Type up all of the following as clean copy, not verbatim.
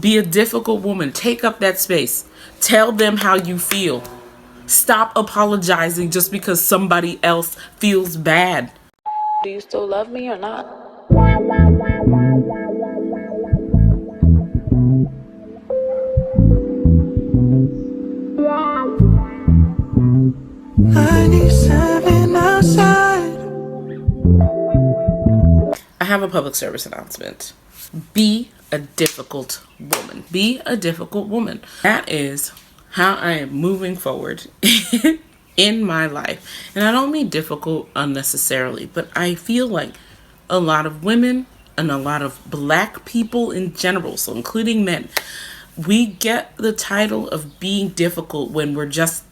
Be a difficult woman. Take up that space. Tell them how you feel. Stop apologizing just because somebody else feels bad. Do you still love me or not? I need something outside. I have a public service announcement. Be a difficult woman. Be a difficult woman. That is how I am moving forward in my life. And I don't mean difficult unnecessarily, but I feel like a lot of women and a lot of black people in general, so including men, we get the title of being difficult when we're just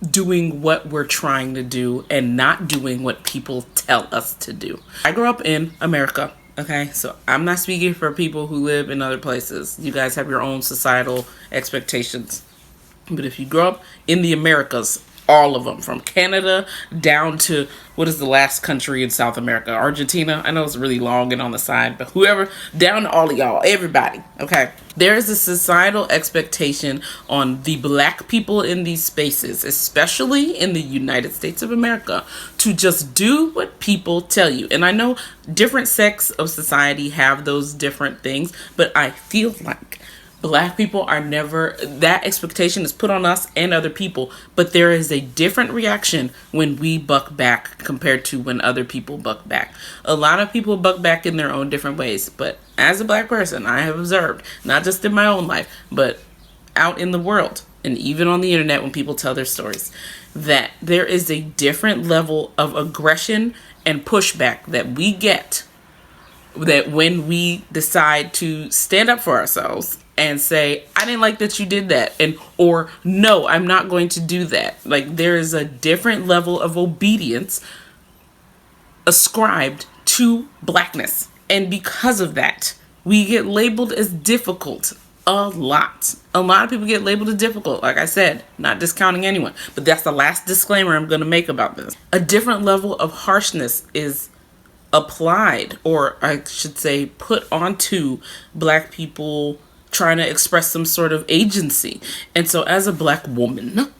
doing what we're trying to do and not doing what people tell us to do. I grew up in America, okay? So I'm not speaking for people who live in other places. You guys have your own societal expectations. But if you grow up in the Americas, all of them, from Canada down to, what is the last country in South America? Argentina? I know it's really long and on the side, but whoever, down to all of y'all, everybody, okay? There is a societal expectation on the black people in these spaces, especially in the United States of America, to just do what people tell you. And I know different sects of society have those different things, but I feel like black people are never, that expectation is put on us and other people, but there is a different reaction when we buck back compared to when other people buck back. A lot of people buck back in their own different ways, but as a black person, I have observed, not just in my own life, but out in the world and even on the internet when people tell their stories, that there is a different level of aggression and pushback that we get, that when we decide to stand up for ourselves and say, I didn't like that you did that, and or no, I'm not going to do that. Like, there is a different level of obedience ascribed to blackness. And because of that, we get labeled as difficult a lot. A lot of people get labeled as difficult. Like I said, not discounting anyone, but that's the last disclaimer I'm going to make about this. A different level of harshness is applied, or I should say put onto black people trying to express some sort of agency. And so as a black woman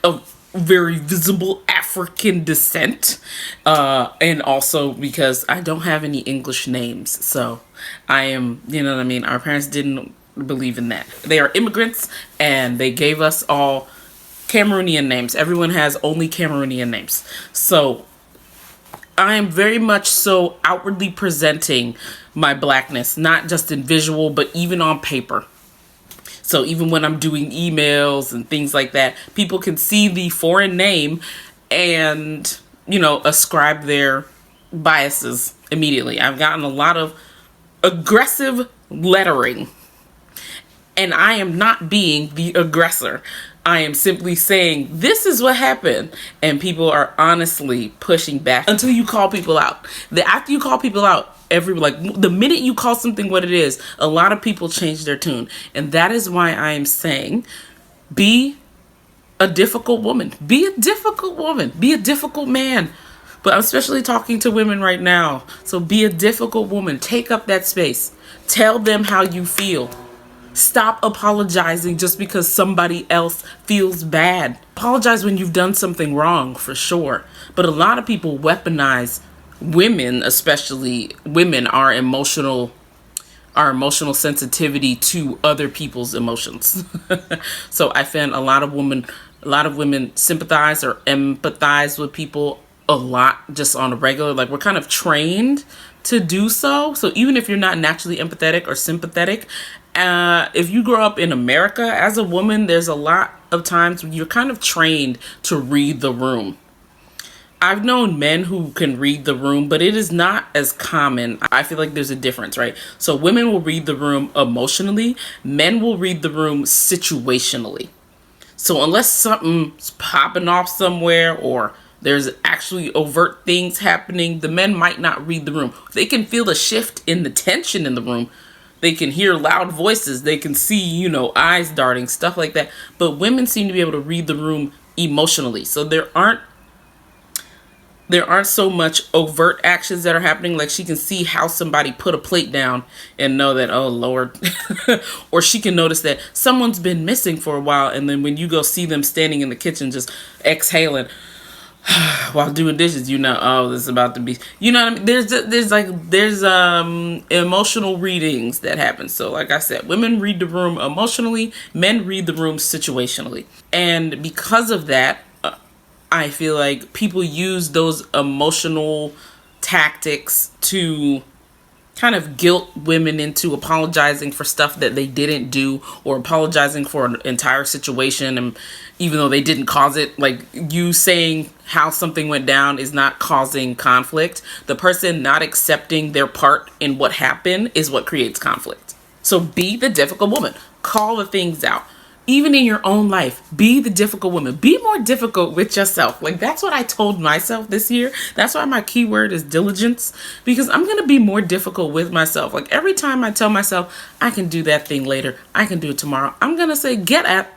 of very visible African descent, and also because I don't have any English names, so I am, you know what I mean, our parents didn't believe in that. They are immigrants and they gave us all Cameroonian names. Everyone has only Cameroonian names. So I am very much so outwardly presenting my blackness, not just in visual, but even on paper. So even when I'm doing emails and things like that, people can see the foreign name and, you know, ascribe their biases immediately. I've gotten a lot of aggressive lettering, and I am not being the aggressor. I am simply saying, this is what happened. And people are honestly pushing back until you call people out. After you call people out, the minute you call something what it is, a lot of people change their tune. And that is why I am saying, be a difficult woman. Be a difficult woman. Be a difficult man. But I'm especially talking to women right now. So be a difficult woman. Take up that space. Tell them how you feel. Stop apologizing just because somebody else feels bad. Apologize when you've done something wrong, for sure. But a lot of people weaponize women, especially women, our emotional sensitivity to other people's emotions. So I find a lot of women sympathize or empathize with people a lot just on a regular, like we're kind of trained to do so. So even if you're not naturally empathetic or sympathetic, if you grow up in America as a woman, there's a lot of times when you're kind of trained to read the room. I've known men who can read the room, but it is not as common. I feel like there's a difference, right? So women will read the room emotionally. Men will read the room situationally. So unless something's popping off somewhere or there's actually overt things happening, the men might not read the room. They can feel the shift in the tension in the room. They can hear loud voices. They can see, eyes darting, stuff like that. But women seem to be able to read the room emotionally. So there aren't There aren't so much overt actions that are happening. Like she can see how somebody put a plate down and know that, oh Lord. Or she can notice that someone's been missing for a while, and then when you go see them standing in the kitchen just exhaling while doing dishes, you know, oh, this is about to be, you know what I mean? There's emotional readings that happen. So like I said, women read the room emotionally, men read the room situationally. And because of that, I feel like people use those emotional tactics to kind of guilt women into apologizing for stuff that they didn't do, or apologizing for an entire situation, and even though they didn't cause it. Like, you saying how something went down is not causing conflict. The person not accepting their part in what happened is what creates conflict. So be the difficult woman. Call the things out. Even in your own life, be the difficult woman. Be more difficult with yourself. Like, that's what I told myself this year. That's why my keyword is diligence, because I'm going to be more difficult with myself. Like, every time I tell myself, I can do that thing later, I can do it tomorrow, I'm going to say, get up.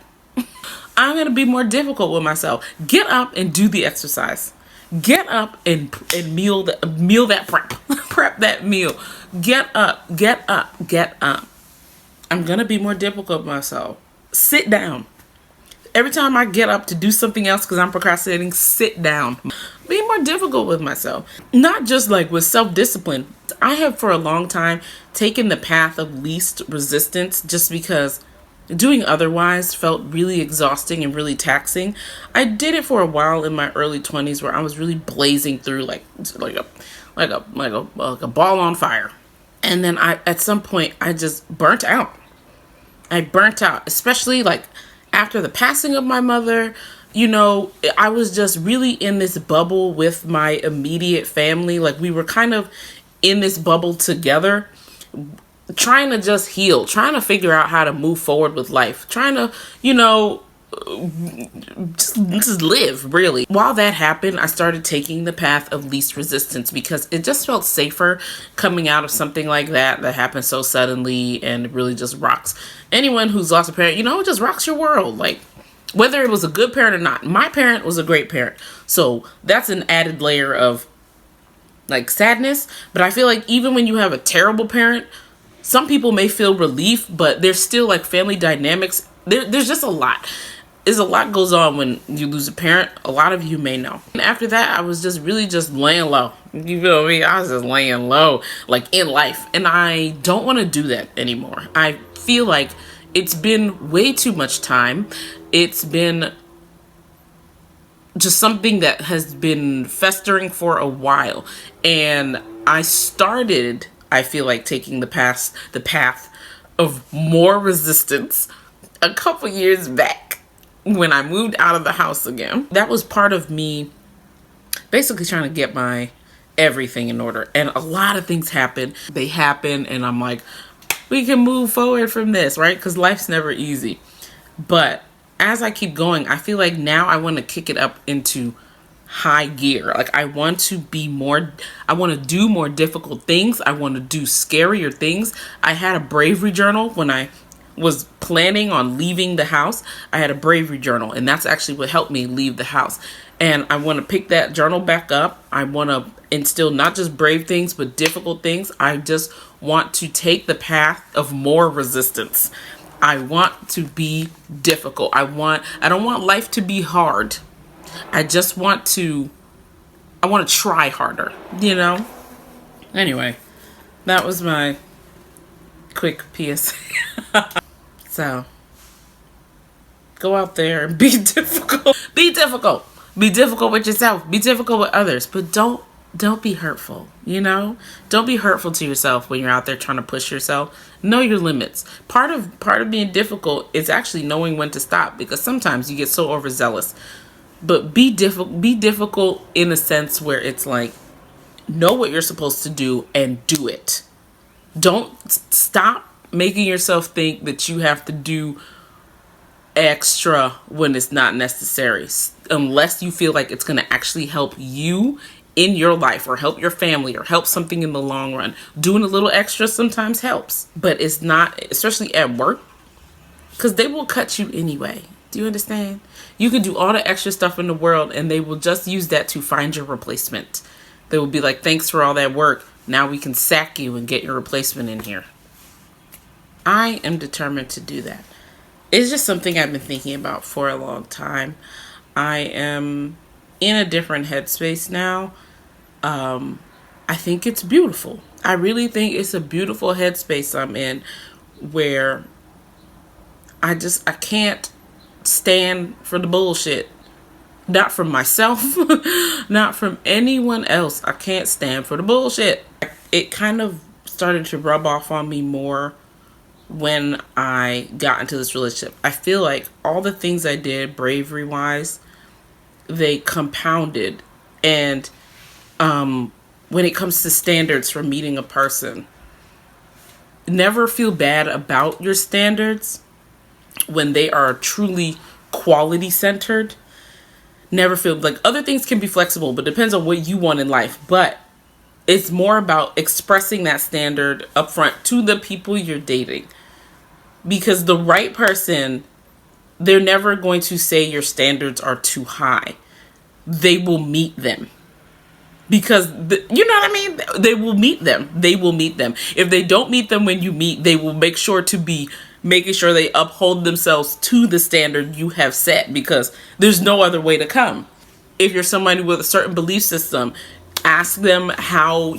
I'm going to be more difficult with myself. Get up and do the exercise. Get up and meal that prep. Prep that meal. Get up. I'm going to be more difficult with myself. Sit down. Every time I get up to do something else because I'm procrastinating, sit down. Be more difficult with myself. Not just like with self-discipline. I have for a long time taken the path of least resistance just because doing otherwise felt really exhausting and really taxing. I did it for a while in my early 20s where I was really blazing through like a ball on fire. And then at some point I just burnt out. Especially like after the passing of my mother. You know, I was just really in this bubble with my immediate family. Like, we were kind of in this bubble together, trying to just heal, trying to figure out how to move forward with life, trying to, you know, just live, really. While that happened, I started taking the path of least resistance because it just felt safer coming out of something like that happened so suddenly, and it really just rocks anyone who's lost a parent. You know, it just rocks your world. Like, whether it was a good parent or not. My parent was a great parent, so that's an added layer of like sadness. But I feel like even when you have a terrible parent, some people may feel relief, but there's still like family dynamics. There's just a lot. There's a lot goes on when you lose a parent. A lot of you may know. And after that, I was just really just laying low. You feel me? I was just laying low, like, in life. And I don't want to do that anymore. I feel like it's been way too much time. It's been just something that has been festering for a while. And I started, I feel like, taking the path of more resistance a couple years back when I moved out of the house again. That was part of me basically trying to get my everything in order. And a lot of things happen. They happen and I'm like, we can move forward from this, right? Because life's never easy. But as I keep going, I feel like now I want to kick it up into high gear. Like, I want to do more difficult things. I want to do scarier things. I had a bravery journal when I was planning on leaving the house. I had a bravery journal, and that's actually what helped me leave the house. And I want to pick that journal back up. I want to instill not just brave things, but difficult things. I just want to take the path of more resistance. I want to be difficult. I don't want life to be hard. I want to try harder, you know? Anyway, that was my quick PSA. So, go out there and be difficult. Be difficult. Be difficult with yourself. Be difficult with others. But don't be hurtful, you know? Don't be hurtful to yourself when you're out there trying to push yourself. Know your limits. Part of being difficult is actually knowing when to stop, because sometimes you get so overzealous. But be difficult in a sense where it's like, know what you're supposed to do and do it. Don't stop making yourself think that you have to do extra when it's not necessary, unless you feel like it's going to actually help you in your life or help your family or help something in the long run. Doing a little extra sometimes helps, but it's not, especially at work, because they will cut you anyway. Do you understand? You can do all the extra stuff in the world and they will just use that to find your replacement. They will be like, thanks for all that work. Now we can sack you and get your replacement in here. I am determined to do that. It's just something I've been thinking about for a long time. I am in a different headspace now. I think it's beautiful. I really think it's a beautiful headspace I'm in, where I can't stand for the bullshit. Not from myself, not from anyone else. I can't stand for the bullshit. It kind of started to rub off on me more when I got into this relationship. I feel like all the things I did bravery wise, they compounded. And when it comes to standards for meeting a person, never feel bad about your standards when they are truly quality centered. Never feel like other things can be flexible, but depends on what you want in life. But it's more about expressing that standard upfront to the people you're dating. Because the right person, they're never going to say your standards are too high. They will meet them. Because, you know what I mean? They will meet them. They will meet them. If they don't meet them when you meet, they will make sure to be making sure they uphold themselves to the standard you have set, because there's no other way to come. If you're somebody with a certain belief system, ask them how,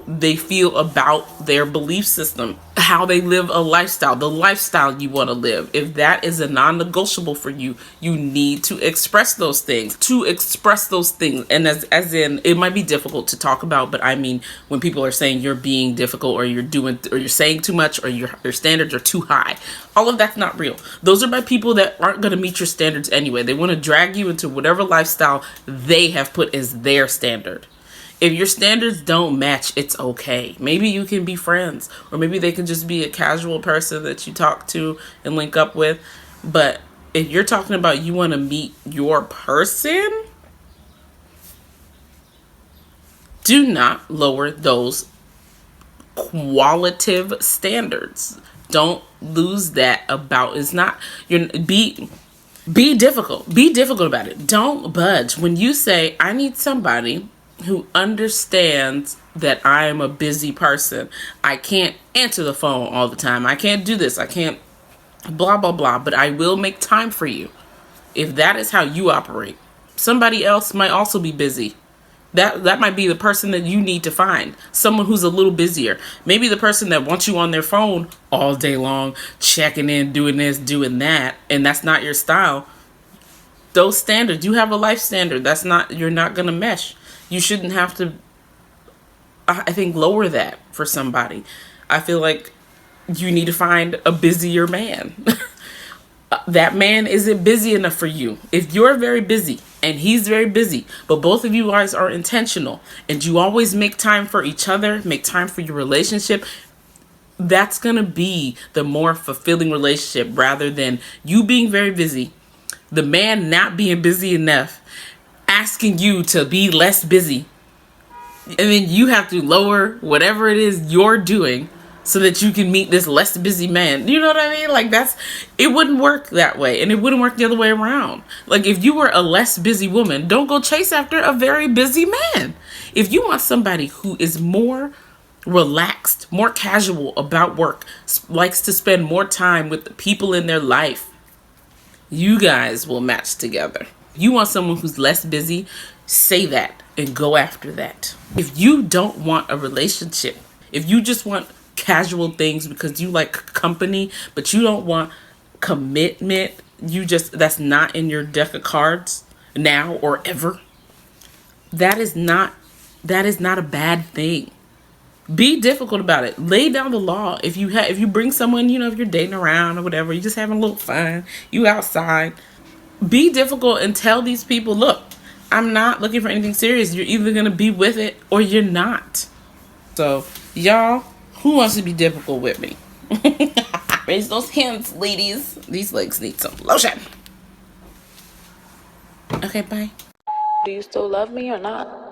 they feel about their belief system, how they live a lifestyle, the lifestyle you want to live. If that is a non-negotiable for you, you need to express those things. And as in, it might be difficult to talk about, but I mean, when people are saying you're being difficult, or you're saying too much, or your standards are too high, all of that's not real. Those are by people that aren't going to meet your standards anyway. They want to drag you into whatever lifestyle they have put as their standard. If your standards don't match, it's okay. Maybe you can be friends, or maybe they can just be a casual person that you talk to and link up with. But if you're talking about you want to meet your person, do not lower those qualitative standards. Don't lose that about. It's not, be difficult. Be difficult about it. Don't budge. When you say, I need somebody who understands that I am a busy person. I can't answer the phone all the time. I can't do this. I can't blah, blah, blah. But I will make time for you. If that is how you operate, somebody else might also be busy. That might be the person that you need to find. Someone who's a little busier. Maybe the person that wants you on their phone all day long, checking in, doing this, doing that, and that's not your style. Those standards, you have a life standard. You're not going to mesh. You shouldn't have to, I think, lower that for somebody. I feel like you need to find a busier man. That man isn't busy enough for you. If you're very busy and he's very busy, but both of you guys are intentional and you always make time for each other, make time for your relationship, that's going to be the more fulfilling relationship, rather than you being very busy, the man not being busy enough, asking you to be less busy, and then you have to lower whatever it is you're doing so that you can meet this less busy man. You know what I mean? Like, it wouldn't work that way, and it wouldn't work the other way around. Like, if you were a less busy woman, don't go chase after a very busy man. If you want somebody who is more relaxed, more casual about work, likes to spend more time with the people in their life, you guys will match together. You want someone who's less busy, say that and go after that. If you don't want a relationship, if you just want casual things because you like company, but you don't want commitment, that's not in your deck of cards now or ever, that is not a bad thing. Be difficult about it. Lay down the law. If you bring someone, if you're dating around or whatever, you're just having a little fun, you outside, be difficult and tell these people, look, I'm not looking for anything serious. You're either going to be with it or you're not. So, y'all, who wants to be difficult with me? Raise those hands, ladies. These legs need some lotion. Okay, bye. Do you still love me or not?